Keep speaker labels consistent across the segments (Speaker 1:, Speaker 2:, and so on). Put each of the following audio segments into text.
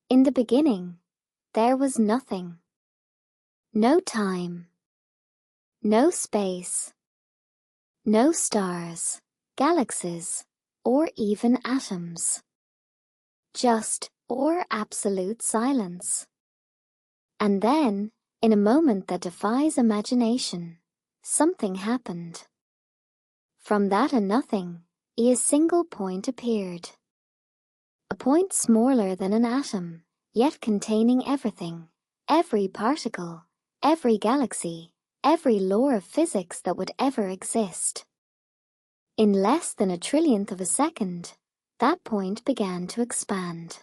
Speaker 1: In the beginning, there was nothing. No time. No space. No stars, galaxies, or even atoms. Just or absolute silence. And then, in a moment that defies imagination, something happened. From that and nothing, a single point appeared. A point smaller than an atom, yet containing everything, every particle, every galaxy, every law of physics that would ever exist. In less than a trillionth of a second, that point began to expand.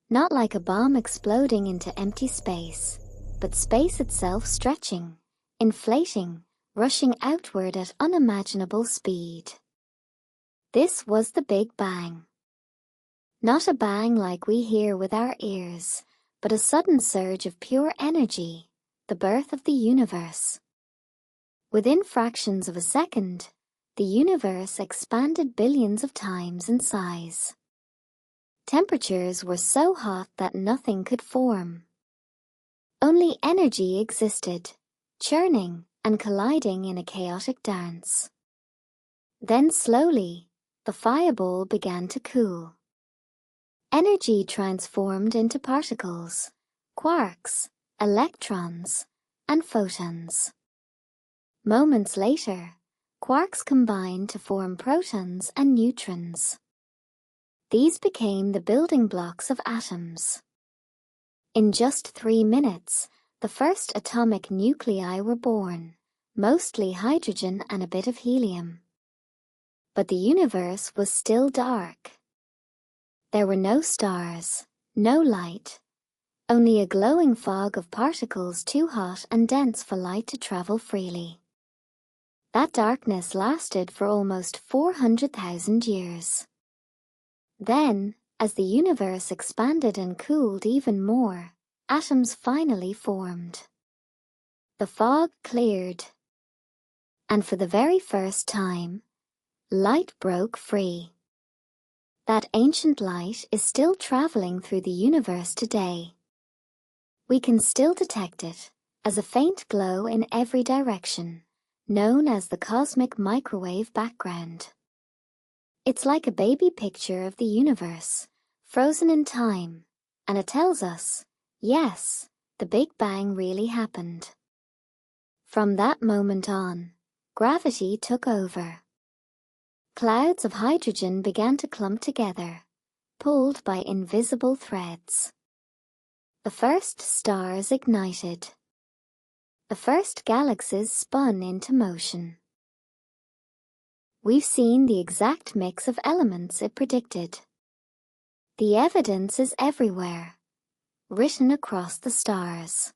Speaker 1: Not like a bomb exploding into empty space, but space itself stretching, inflating, rushing outward at unimaginable speed. This was the Big Bang. Not a bang like we hear with our ears, but a sudden surge of pure energy, the birth of the universe. Within fractions of a second, the universe expanded billions of times in size. Temperatures were so hot that nothing could form. Only energy existed, churning and colliding in a chaotic dance. Then slowly, the fireball began to cool. Energy transformed into particles, quarks, electrons, and photons. Moments later, quarks combined to form protons and neutrons. These became the building blocks of atoms. In just 3 minutes, the first atomic nuclei were born, mostly hydrogen and a bit of helium. But the universe was still dark. There were no stars, no light, only a glowing fog of particles too hot and dense for light to travel freely. That darkness lasted for almost 400,000 years. Then, as the universe expanded and cooled even more, atoms finally formed. The fog cleared. And for the very first time, light broke free. That ancient light is still traveling through the universe today. We can still detect it as a faint glow in every direction, known as the cosmic microwave background. It's like a baby picture of the universe, frozen in time, and it tells us, yes, the Big Bang really happened. From that moment on, gravity took over. Clouds of hydrogen began to clump together, pulled by invisible threads. The first stars ignited. The first galaxies spun into motion. We've seen the exact mix of elements it predicted. The evidence is everywhere, written across the stars.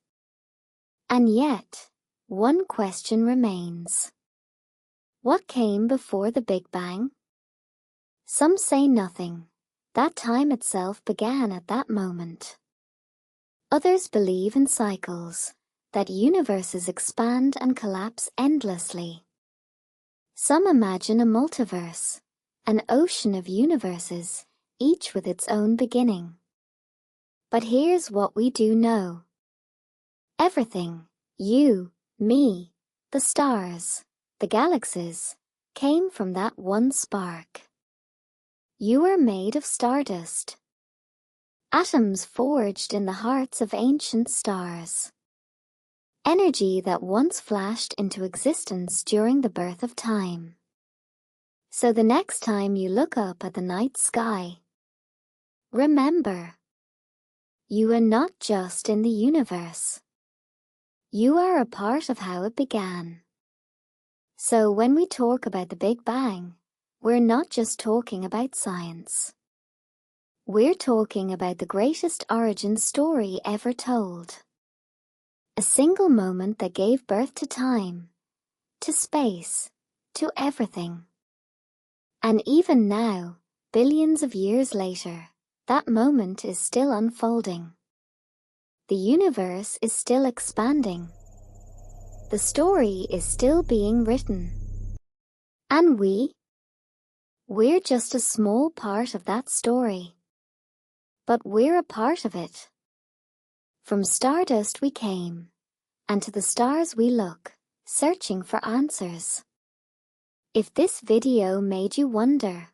Speaker 1: And yet, one question remains. What came before the Big Bang? Some say nothing. That time itself began at that moment. Others believe in cycles, that universes expand and collapse endlessly. Some imagine a multiverse, an ocean of universes, each with its own beginning. But here's what we do know. Everything, you, me, the stars, the galaxies, came from that one spark. You are made of stardust. Atoms forged in the hearts of ancient stars. Energy that once flashed into existence during the birth of time. So the next time you look up at the night sky, remember, you are not just in the universe. You are a part of how it began. So when we talk about the Big Bang, we're not just talking about science. We're talking about the greatest origin story ever told. A single moment that gave birth to time, to space, to everything. And even now, billions of years later, that moment is still unfolding. The universe is still expanding. The story is still being written. And we're just a small part of that story. but we're a part of it. From stardust we came, and to the stars we look, searching for answers. If this video made you wonder,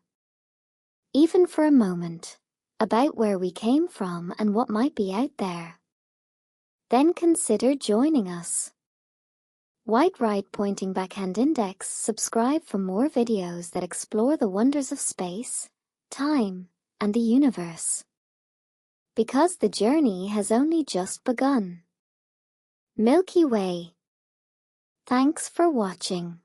Speaker 1: even for a moment, about where we came from and what might be out there, then consider joining us. White right pointing backhand index. Subscribe for more videos that explore the wonders of space, time, and the universe. Because the journey has only just begun. Milky Way. Thanks for watching.